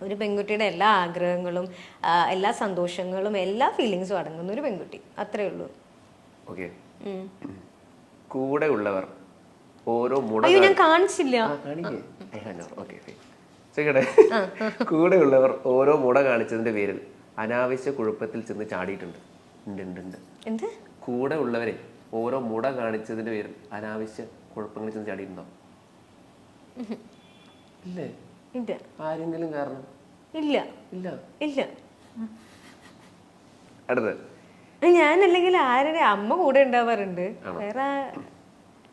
ഒരു പെൺകുട്ടിയുടെ എല്ലാ ആഗ്രഹങ്ങളും എല്ലാ സന്തോഷങ്ങളും എല്ലാ ഫീലിങ്സും അടങ്ങുന്ന ഒരു പെൺകുട്ടി, അത്രേ ഉള്ളൂ. ഓക്കെ. കൂടെ ഉള്ളവർ ഓരോ അയ്യോ ഞാൻ കാണിച്ചില്ല. കൂടെ ഉള്ളവർ ഓരോ മുട കാണിച്ചതിന്റെ പേരിൽ അനാവശ്യ കുഴപ്പത്തിൽ ചെന്ന് ചാടിയിട്ടുണ്ട്. എന്ത്? കൂടെ ഉള്ളവരെ ഓരോ മുട കാണിച്ചതിന്റെ പേരിൽ അനാവശ്യ കുഴപ്പങ്ങളിൽ ചെന്ന് ചാടിയിട്ടുണ്ടോ? ഇല്ലേ? ഇല്ല. ആരെങ്കിലും കാരണം? ഇല്ല ഇല്ല ഇല്ല. അടുത്ത് ഞാനല്ലെങ്കിൽ ആരുടെ അമ്മ കൂടെ ഉണ്ടാവാറുണ്ട്, വേറെ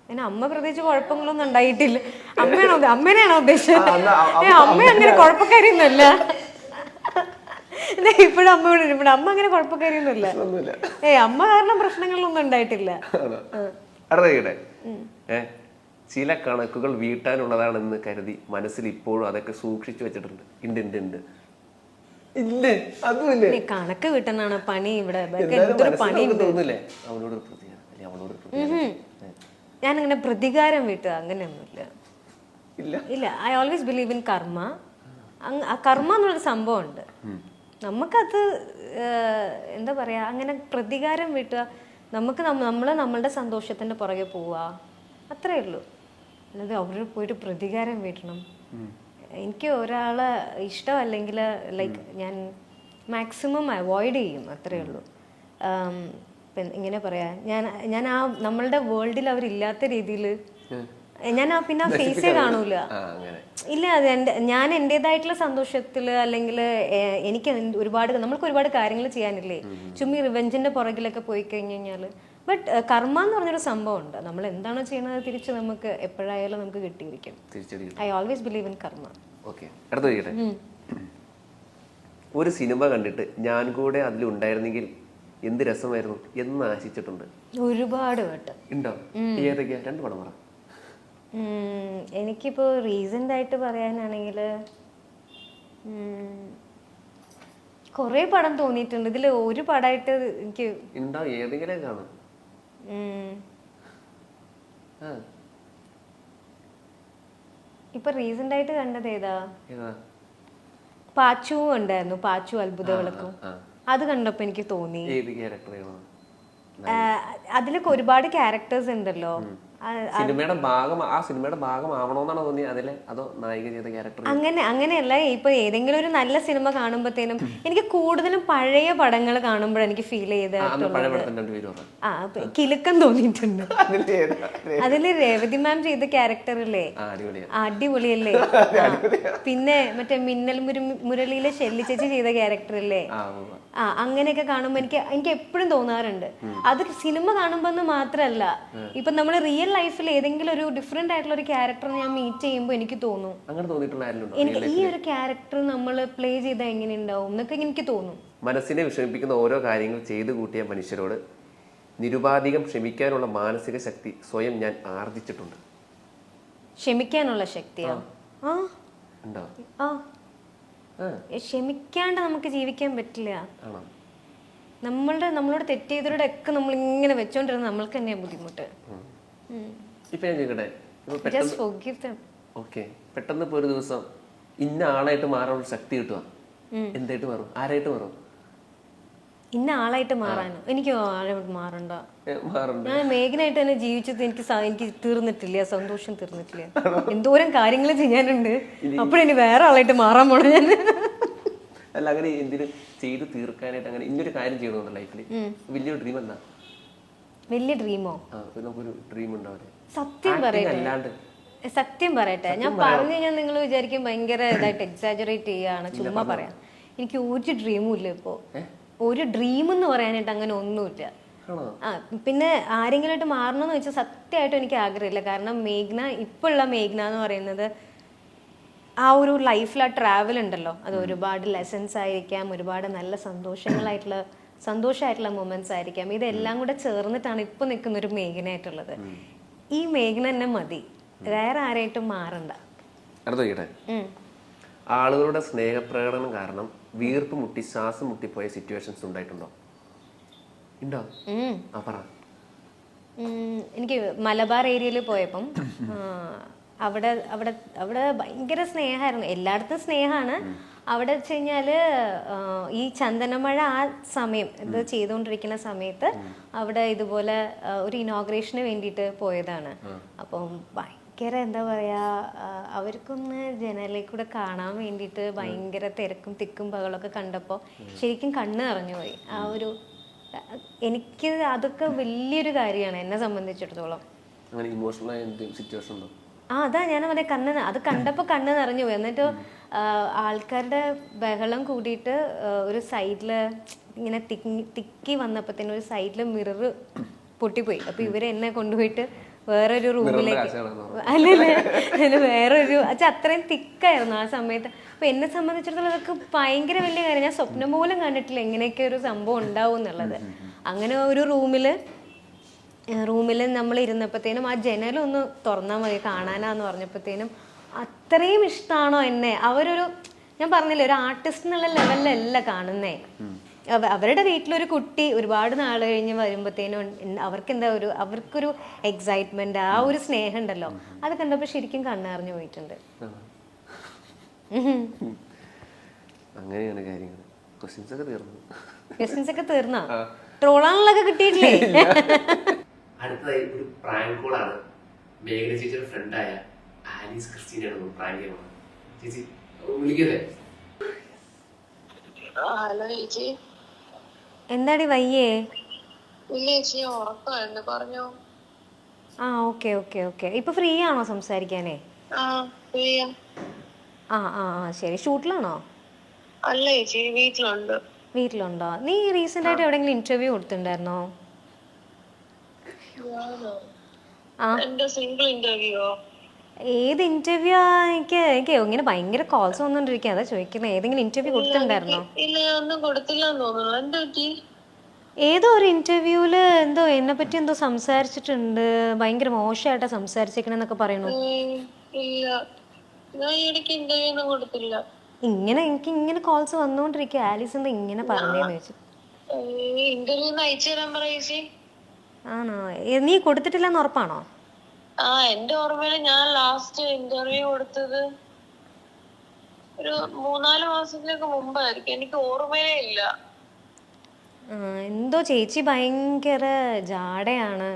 പിന്നെ അമ്മ പ്രത്യേകിച്ച് കുഴപ്പങ്ങളൊന്നും ഉണ്ടായിട്ടില്ല. അമ്മേനെയാണോ ഉദ്ദേശിച്ചത്? അമ്മ അങ്ങനെ കുഴപ്പക്കാരിയൊന്നുമല്ല. ഇപ്പോഴും അമ്മ ഇവിടെ ഇവിടെ അമ്മ അങ്ങനെ കുഴപ്പക്കാരിയൊന്നുമില്ല. അമ്മ കാരണം പ്രശ്നങ്ങളൊന്നും ഉണ്ടായിട്ടില്ല. ചില കണക്കുകൾ വീട്ടാനുള്ളതാണെന്ന് കരുതി മനസ്സിൽ ഇപ്പോഴും അതൊക്കെ സൂക്ഷിച്ചു വെച്ചിട്ടുണ്ട്. കണക്ക് വീട്ടുന്നാണ് പണി ഇവിടെ. ഞാനിങ്ങനെ പ്രതികാരം വീട്ടുക അങ്ങനെയൊന്നുമില്ല. ഇല്ല. ഐ ഓൾവേസ് ബിലീവ് ഇൻ കർമ്മ. കർമ്മ എന്നുള്ളൊരു സംഭവം ഉണ്ട്. നമുക്കത് എന്താ പറയാ, അങ്ങനെ പ്രതികാരം വീട്ടുക, നമുക്ക് നമ്മളുടെ സന്തോഷത്തിന്റെ പുറകെ പോവുക, അത്രേ ഉള്ളൂ. അല്ലാതെ അവിടെ പോയിട്ട് പ്രതികാരം വീട്ടണം. എനിക്ക് ഒരാളെ ഇഷ്ടമല്ലെങ്കിൽ ലൈക്ക് ഞാൻ മാക്സിമം അവോയ്ഡ് ചെയ്യും, അത്രേ ഉള്ളൂ. ഇങ്ങനെ പറയാ, ഞാൻ ആ നമ്മളുടെ വേൾഡിൽ അവരില്ലാത്ത രീതിയിൽ ഞാൻ പിന്നെ ആ ഫേസേ കാണൂല. ഇല്ല, ഞാൻ എൻ്റെതായിട്ടുള്ള സന്തോഷത്തിൽ അല്ലെങ്കിൽ എനിക്ക് നമ്മൾക്ക് ഒരുപാട് കാര്യങ്ങൾ ചെയ്യാനില്ലേ, ചുമ്മാ റിവെഞ്ചിന്റെ പുറകിലൊക്കെ പോയി കഴിഞ്ഞു കഴിഞ്ഞാൽ. ബട്ട് കർമ്മ എന്ന് പറഞ്ഞൊരു സംഭവം ഉണ്ട്. നമ്മൾ എന്താണോ ചെയ്യുന്നത് തിരിച്ച് നമുക്ക് എപ്പോഴായാലും നമുക്ക് കിട്ടിയിരിക്കും. ഐ ഓൾവേസ് ബിലീവ് ഇൻ കർമ്മ. ഒരു സിനിമ കണ്ടിട്ട് ഞാൻ കൂടെ അതിലുണ്ടായിരുന്നെങ്കിൽ എന്ത് രസമായിരുന്നു എന്ന് ആശിച്ചിട്ടുണ്ട്? ഒരുപാട് വട്ടം. ഉണ്ടോ? ഏതൊക്കെയാ? 2 പടം പറ. എനിക്കിപ്പോ റീസെന്റ് ആയിട്ട് പറയാനാണെങ്കിൽ കൊറേ പടം തോന്നിയിട്ടുണ്ട്. ഇതിൽ ഒരു പടമായിട്ട് എനിക്ക് ഏതെങ്കിലും കാണും. ഇപ്പൊ റീസെന്റ് ആയിട്ട് കണ്ടത് ഏതാ? പാച്ചു ഉണ്ടായിരുന്നു, പാച്ചു അത്ഭുത വിളക്കും. അത് കണ്ടപ്പോ എനിക്ക് തോന്നി അതിലൊക്കെ ഒരുപാട് ക്യാരക്ടേഴ്സ് ഉണ്ടല്ലോ. സിനിമയുടെ ഭാഗമാവണോന്നാണോ തോന്നിയത് അതിലെ, അതോ നായിക ചെയ്ത ക്യാരക്ടർ? അങ്ങനെയല്ല. ഇപ്പൊ ഏതെങ്കിലും ഒരു നല്ല സിനിമ കാണുമ്പോഴത്തേനും എനിക്ക് കൂടുതലും പഴയ പടങ്ങൾ കാണുമ്പോൾ എനിക്ക് ഫീൽ കിലുക്കം തോന്നിയിട്ടുണ്ട്. അതില് രേവതി മാം ചെയ്ത ക്യാരക്ടറില്ലേ, അടിപൊളിയല്ലേ. പിന്നെ മറ്റേ മിന്നൽ മുരളിയിലെ ഷെല്ലി ചേച്ചി ചെയ്ത ക്യാരക്ടറില്ലേ, അങ്ങനെയൊക്കെ കാണുമ്പോ എനിക്ക് എപ്പോഴും തോന്നാറുണ്ട്. അത് സിനിമ കാണുമ്പോന്ന് മാത്രല്ല, ഇപ്പൊ നമ്മള് റിയൽ ലൈഫിൽ ഏതെങ്കിലും ഒരു ഡിഫറെന്റ് ആയിട്ടുള്ള ഒരു ക്യാരക്ടർ ഞാൻ മീറ്റ് ചെയ്യുമ്പോൾ എനിക്ക് തോന്നും, എനിക്ക് ഈ ഒരു ക്യാരക്ടർ നമ്മൾ പ്ലേ ചെയ്താൽ എങ്ങനെ ഉണ്ടാവും എന്നൊക്കെ എനിക്ക് തോന്നും. മനസ്സിനെ വിഷമിപ്പിക്കുന്ന ഓരോ കാര്യങ്ങൾ ചെയ്തു കൂട്ടിയ മനുഷ്യരോട് നിരുപാധികം ക്ഷമിക്കാനുള്ള മാനസിക ശക്തി സ്വയം ഞാൻ ആർജിച്ചിട്ടുണ്ട്. ക്ഷമിക്കാനുള്ള ശക്തിയോ? ക്ഷമിക്കാണ്ട് നമുക്ക് ജീവിക്കാൻ പറ്റില്ല. നമ്മളോട് തെറ്റ് ചെയ്തവരുടെ ഒക്കെ നമ്മൾ ഇങ്ങനെ വെച്ചോണ്ടിരുന്ന നമ്മൾക്ക് തന്നെയാ ബുദ്ധിമുട്ട്. പെട്ടെന്ന് ഇപ്പൊ ഒരു ദിവസം ഇന്ന ആളായിട്ട് മാറാനുള്ള ശക്തി കിട്ടുക, എന്തായിട്ട് മാറും? ആരായിട്ട് മാറും? ഇന്ന ആളായിട്ട് മാറാനോ? എനിക്ക് ആളായിട്ട് മാറണ്ട. ഞാൻ മേഘനായിട്ട് തന്നെ ജീവിച്ചത് എനിക്ക് തീർന്നിട്ടില്ല, സന്തോഷം തീർന്നിട്ടില്ല. എന്തോരം കാര്യങ്ങൾ ചെയ്യാനുണ്ട്, അപ്പോഴെനി വേറെ ആളായിട്ട് മാറാൻ പോണ ഞാൻ. അല്ല, അങ്ങനെ എന്തിനും ചെയ്ത് തീർക്കാനായിട്ട് അങ്ങനെ ഇന്നൊരു കാര്യം ചെയ്യണമെന്ന് ലൈഫിൽ വലിയൊരു ഡ്രീം എന്താ? വലിയ ഡ്രീമോ? നമുക്കൊരു ഡ്രീം ഉണ്ടാവില്ലേ? സത്യം പറയട്ടെ, ഞാൻ പറഞ്ഞു കഴിഞ്ഞാൽ നിങ്ങൾ വിചാരിക്കും ഭയങ്കര ഇതായിട്ട് എക്സാജറേറ്റ് ചെയ്യാണ്, ചുമ്മാ പറയാം. എനിക്ക് ഒരു ഡ്രീമും ഇല്ല ഇപ്പോ. ഒരു ഡ്രീം എന്ന് പറയാനായിട്ട് അങ്ങനെ ഒന്നുമില്ല. പിന്നെ ആരെങ്കിലുമായിട്ട് മാറണമെന്ന് വെച്ചാൽ സത്യമായിട്ടും എനിക്ക് ആഗ്രഹമില്ല. കാരണം ഇപ്പോഴുള്ള മേഘ്ന എന്ന് പറയുന്നത് ആ ഒരു ലൈഫിൽ ആ ട്രാവൽ ഉണ്ടല്ലോ, അത് ഒരുപാട് ലെസൺസ് ആയിരിക്കാം, ഒരുപാട് നല്ല സന്തോഷമായിട്ടുള്ള മൊമെന്റ്സ് ആയിരിക്കാം. ഇതെല്ലാം കൂടെ ചേർന്നിട്ടാണ് ഇപ്പൊ നിൽക്കുന്ന ഒരു മേഘനായിട്ടുള്ളത്. ഈ മേഘന തന്നെ മതി, വേറെ ആരായിട്ടും മാറണ്ട. ആളുകളുടെ സ്നേഹപ്രകടനം കാരണം വീർപ്പ് മുട്ടി ശ്വാസം മുട്ടിപ്പോയ സിറ്റുവേഷൻസ് ഉണ്ടായിട്ടുണ്ടോ? ഉണ്ടോ? എനിക്ക് മലബാർ ഏരിയയിൽ പോയപ്പം അവിടെ അവിടെ അവിടെ ഭയങ്കര സ്നേഹമായിരുന്നു, എല്ലായിടത്തും സ്നേഹമാണ്. അവിടെ വെച്ച് കഴിഞ്ഞാല് ഈ ചന്ദനമഴ ആ സമയം ഇത് ചെയ്തുകൊണ്ടിരിക്കുന്ന സമയത്ത് അവിടെ ഇതുപോലെ ഒരു ഇനോഗ്രേഷന് വേണ്ടിയിട്ട് പോയതാണ്. അപ്പം ഭയങ്കര എന്താ പറയാ, അവർക്കൊന്ന് ജനലിൽ കൂടെ കാണാൻ വേണ്ടിയിട്ട് ഭയങ്കര തിരക്കും തിക്കും ബഹളമൊക്കെ കണ്ടപ്പോൾ ശരിക്കും കണ്ണ് നിറഞ്ഞു പോയി. ആ ഒരു എനിക്ക് അതൊക്കെ വലിയൊരു കാര്യമാണ് എന്നെ സംബന്ധിച്ചിടത്തോളം. അതാ ഞാൻ പറയാം, അത് കണ്ടപ്പോൾ കണ്ണ് നിറഞ്ഞു പോയി. എന്നിട്ട് ആൾക്കാരുടെ ബഹളം കൂടിയിട്ട് ഒരു സൈഡില് ഇങ്ങനെ തിക്കി വന്നപ്പോഴത്തേനും ഒരു സൈഡില് മിറർ പൊട്ടിപ്പോയി. അപ്പൊ ഇവര് എന്നെ കൊണ്ടുപോയിട്ട് വേറൊരു റൂമിലേക്ക്, അല്ലല്ലേ വേറൊരു അത്രയും തിക്കായിരുന്നു ആ സമയത്ത്. അപ്പൊ എന്നെ സംബന്ധിച്ചിടത്തോളം അതൊക്കെ ഭയങ്കര വലിയ കാര്യം. ഞാൻ സ്വപ്നം പോലും കണ്ടിട്ടില്ല ഇങ്ങനെയൊക്കെ ഒരു സംഭവം ഉണ്ടാവും എന്നുള്ളത്. അങ്ങനെ ഒരു റൂമിൽ നമ്മൾ ഇരുന്നപ്പോഴത്തേനും ആ ജനലൊന്ന് തുറന്നാൽ മതി കാണാനാന്ന് പറഞ്ഞപ്പോഴത്തേനും അത്രയും ഇഷ്ടമാണോ എന്നെ. അവരൊരു, ഞാൻ പറഞ്ഞില്ലേ, ഒരു ആർട്ടിസ്റ്റ് എന്നുള്ള ലെവലിലല്ല കാണുന്നേ. അവരുടെ വീട്ടിലൊരു കുട്ടി ഒരുപാട് നാൾ കഴിഞ്ഞ് വരുമ്പോഴത്തേനും അവർക്കൊരു എക്സൈറ്റ്മെന്റ്, ആ ഒരു സ്നേഹം ഉണ്ടല്ലോ, അത് കണ്ടപ്പോൾ ശരിക്കും കണ്ണറിഞ്ഞു പോയിട്ടുണ്ട്. അങ്ങനെയാണ് കാര്യങ്ങൾ. ക്വസ്റ്റ്യൻസ് ഒക്കെ തീർന്നോ? ട്രോളാനുള്ളതൊക്കെ കിട്ടിയിട്ടില്ലേ? അടുത്തതായി ഒരു പ്രാങ്ക് കോളാണ്. മേഘന ചേച്ചിയുടെ ഫ്രണ്ടായ ആലീസ് ക്രിസ്റ്റീനാണ് പ്രാങ്ക് ചെയ്യുന്നത്. ചേച്ചി വിളിക്കല്ലേ? ഹലോ ചേച്ചി. എന്താടി വയ്യേ? ഇല്ല ചേച്ചി, ഉറക്കമായിരുന്നു, പറഞ്ഞോ. ആ ഓക്കെ ഓക്കെ ഓക്കെ. ഇപ്പൊ ഫ്രീ ആണോ സംസാരിക്കാനേ? ആ ഫ്രീയാ. ആ ആ ആ ശരി. ഷൂട്ടിലാണോ? അല്ല ചേച്ചി, വീട്ടിലുണ്ട്. വീട്ടിലുണ്ടോ? നീ റീസെന്റ് ആയിട്ട് എവിടെയെങ്കിലും ഇന്റർവ്യൂ കൊടുത്തിട്ടുണ്ടായിരുന്നോ? എന്റെ സിംഗിൾ ഇന്റർവ്യൂയോ? ഏത് ഇന്റർവ്യൂ? എനിക്ക് ഇങ്ങനെ ഭയങ്കര കോൾസ് വന്നോണ്ടിരിക്കുക, അതാ ചോദിക്കുന്നത്. ഏതെങ്കിലും ഇന്റർവ്യൂ കൊടുത്തിട്ടുണ്ടായിരുന്നോ? ഇല്ല, ഒന്നും കൊടുത്തില്ലെന്ന് തോന്നുന്നു. എന്താ പറ്റി? ഏതോ ഒരു ഇന്റർവ്യൂല് എന്തോ എന്നെ പറ്റി എന്തോ സംസാരിച്ചിട്ടുണ്ട്, ഭയങ്കര മോശമായിട്ടാ സംസാരിച്ചേക്കണെന്നൊക്കെ പറയുന്നു. ഇല്ല, ഞാൻ ഇടയ്ക്ക് ഇന്റർവ്യൂ ഒന്നും കൊടുത്തില്ല. എനിക്ക് ഇങ്ങനെ കോൾസ് വന്നോണ്ടിരിക്കുക, ആലീസ് എന്താ ഇങ്ങനെ പറഞ്ഞേന്ന് ചോദിച്ചു. ഇന്റർവ്യൂ അയച്ചു തരാൻ പറ ചേച്ചി. ആണോ? നീ കൊടുത്തിട്ടില്ലെന്ന് ഉറപ്പാണോ? ആ, എന്റെ ഓർമ്മയില് ഞാൻ ലാസ്റ്റ് ഇന്റർവ്യൂ കൊടുത്തത് ഒരു 3-4 മാസത്തിലേക്ക് മുമ്പായിരിക്കും, എനിക്ക് ഓർമ്മയേ ഇല്ല. എന്തോ ചേച്ചി ഭയങ്കര ജാടയാണ്,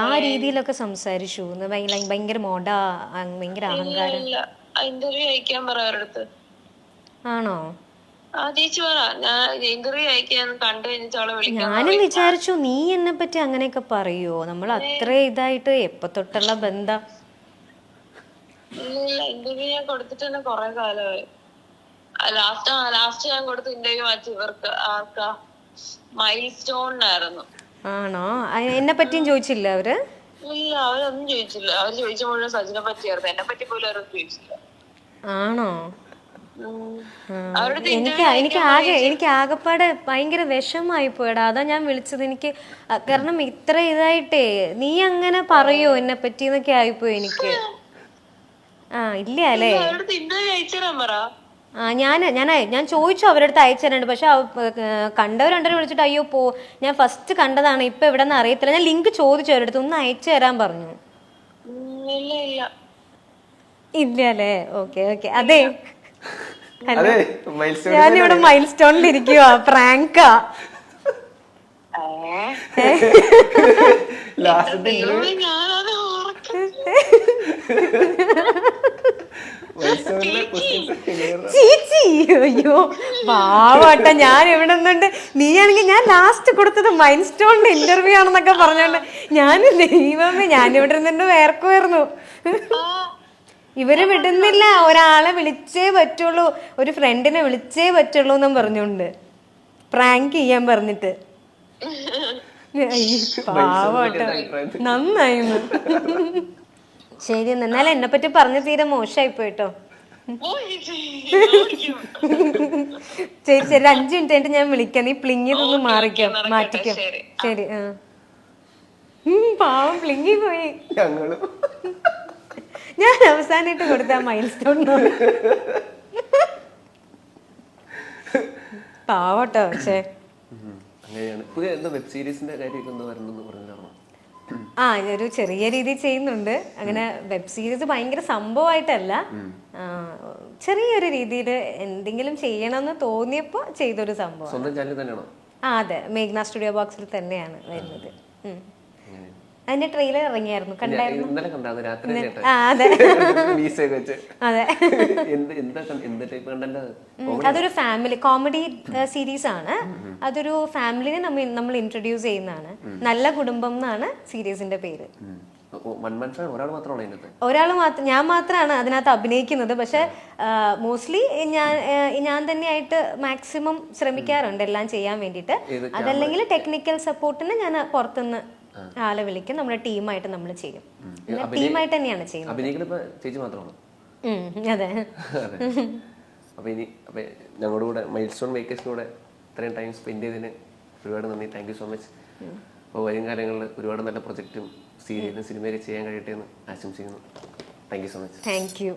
ആ രീതിയിലൊക്കെ സംസാരിച്ചു. ഭയങ്കര ഭയങ്കര അഹങ്കാരം. ഇന്റർവ്യൂ അയക്കാൻ പറ അവരടുത്ത്. ആണോ? ആ ചേച്ചി പറ, ഞാൻ ഇന്റർവ്യൂ അയക്കാൻ കണ്ടു കഴിഞ്ഞിട്ട് അവളെ വിളിക്കാം. ഞാനും വിചാരിച്ചു നീ എന്നെ പറ്റി അങ്ങനെയൊക്കെ പറയോ, നമ്മൾ അത്ര ഇതായിട്ട് എപ്പോ തൊട്ടുള്ള ബന്ധം. ഇല്ല, ഇന്റർവ്യൂ ഞാൻ കൊടുത്തിട്ട് തന്നെ കൊറേ കാലമായി. ലാസ്റ്റ് ഞാൻ കൊടുത്ത ഇന്റർവ്യൂ വായിച്ചു ഇവർക്ക് ആർക്കാ, മൈൽ സ്റ്റോണിനായിരുന്നു. ആണോ? എന്നെ പറ്റിയും ചോദിച്ചില്ല അവര്? ഇല്ല, അവരൊന്നും ചോദിച്ചില്ല. അവർ ചോദിച്ച മുഴുവൻ സജിനെ പറ്റിയായിരുന്നു, എന്നെ പറ്റി പോലും അവരൊന്നും ചോദിച്ചില്ല. ആണോ? എനിക്ക് ആകെപ്പാടെ ഭയങ്കര വിഷമായി പോയടാ, അതാ ഞാൻ വിളിച്ചത്. എനിക്ക് കാരണം ഇത്ര ഇതായിട്ടേ നീ അങ്ങനെ പറയോ എന്നെ പറ്റി എന്നൊക്കെ ആയിപ്പോയി എനിക്ക്. ആ ഇല്ല അല്ലേ? ആ ഞാൻ ചോദിച്ചു അവരടുത്ത് അയച്ചു തരാണ്ട്, പക്ഷെ കണ്ടവർ രണ്ടര വിളിച്ചിട്ട് അയ്യോ ഞാൻ ഫസ്റ്റ് കണ്ടതാണ്, ഇപ്പൊ എവിടെന്ന് അറിയത്തില്ല. ഞാൻ ലിങ്ക് ചോദിച്ചു അവരടുത്ത്, ഒന്ന് അയച്ചു തരാൻ പറഞ്ഞു. ഇല്ല അല്ലേ? Okay okay. അതെ, ഞാനിവിടെ മൈൽ സ്റ്റോണിൽ ഇരിക്കുവാ, പ്രാങ്കാ. ചേച്ചി അയ്യോ പാവട്ട, ഞാൻ എവിടെ നിന്നുണ്ട്. നീയാണെങ്കിൽ ഞാൻ ലാസ്റ്റ് കൊടുത്തത് മൈൽ സ്റ്റോണിന്റെ ഇന്റർവ്യൂ ആണെന്നൊക്കെ പറഞ്ഞോണ്ട് ഞാൻ ദൈവമേ ഞാനിവിടെ നിന്നുണ്ട് വേർക്കുമായിരുന്നു. ഇവര് വിടുന്നില്ല, ഒരാളെ വിളിച്ചേ പറ്റുള്ളൂ, ഒരു ഫ്രണ്ടിനെ വിളിച്ചേ പറ്റുള്ളൂ എന്നും പറഞ്ഞോണ്ട് പ്രാങ്ക് ചെയ്യാൻ പറഞ്ഞിട്ട്. പാവട്ടെ, നന്നായിരുന്നു. ശരി, എന്നാലും എന്നെ പറ്റി പറഞ്ഞ തീരെ മോശമായി പോയിട്ടോ. ശരി ശരി, 5 മിനിറ്റ് കഴിഞ്ഞിട്ട് ഞാൻ വിളിക്കാം, നീ പ്ലിങ് ഇതൊന്ന് മാറ്റിക്കോ. ശരി. പാവം പ്ലിങ്ങി പോയി. ഞാൻ അവസാനമായിട്ട് കൊടുത്ത മൈൽ സ്റ്റോൺ പാവട്ടോ. പക്ഷേ ആ ഒരു ചെറിയ രീതിയിൽ ചെയ്യുന്നുണ്ട്. അങ്ങനെ വെബ് സീരീസ് ഭയങ്കര സംഭവമായിട്ടല്ല, ചെറിയൊരു രീതിയിൽ എന്തെങ്കിലും ചെയ്യണമെന്ന് തോന്നിയപ്പോൾ ചെയ്തൊരു സംഭവം. സ്വന്തം ചാനൽ തന്നെയാണോ? ആ അതെ, മേഘ്ന സ്റ്റുഡിയോ ബോക്സിൽ തന്നെയാണ് വരുന്നത്. അതിന്റെ ട്രെയിലർ ഇറങ്ങിയായിരുന്നു, കണ്ടായിരുന്നു? ഇന്നലെ കണ്ടായിരുന്നു രാത്രി. ആ അതെ അതെ. അതൊരു ഫാമിലി കോമഡി സീരീസ് ആണ്. അതൊരു ഫാമിലിനെ നമ്മൾ ഇൻട്രൊഡ്യൂസ് ചെയ്യുന്നതാണ്. നല്ല കുടുംബം എന്നാണ് സീരീസിന്റെ പേര്. ഒരാൾ മാത്രം, ഞാൻ മാത്രമാണ് അതിനകത്ത് അഭിനയിക്കുന്നത്. പക്ഷെ മോസ്റ്റ്ലി ഞാൻ തന്നെയായിട്ട് മാക്സിമം ശ്രമിക്കാറുണ്ട് എല്ലാം ചെയ്യാൻ വേണ്ടിയിട്ട്. അതല്ലെങ്കിൽ ടെക്നിക്കൽ സപ്പോർട്ടിന് ഞാൻ പുറത്തുനിന്ന് ആളെ വിളിക്കും. നമ്മുടെ ടീമായിട്ട് നമ്മൾ ചെയ്യും. ടീമായിട്ട് തന്നെയാണ് ചെയ്യുന്നത്. അതെ. അപ്പൊ ഇനി ഞങ്ങളുടെ കൂടെ മൈൽ സ്റ്റോൺ വേക്കേഷനൂടെ ഇത്രയും ടൈം സ്പെൻഡ് ചെയ്തതിന് ഒരുപാട് നന്ദി. Thank you so much. അപ്പോൾ വരും കാലങ്ങളിൽ ഒരുപാട് നല്ല പ്രൊജക്റ്റും സീരിയലും സിനിമയൊക്കെ ചെയ്യാൻ കഴിയട്ടെ എന്ന് ആശംസിക്കുന്നു. Thank you so much. Thank you.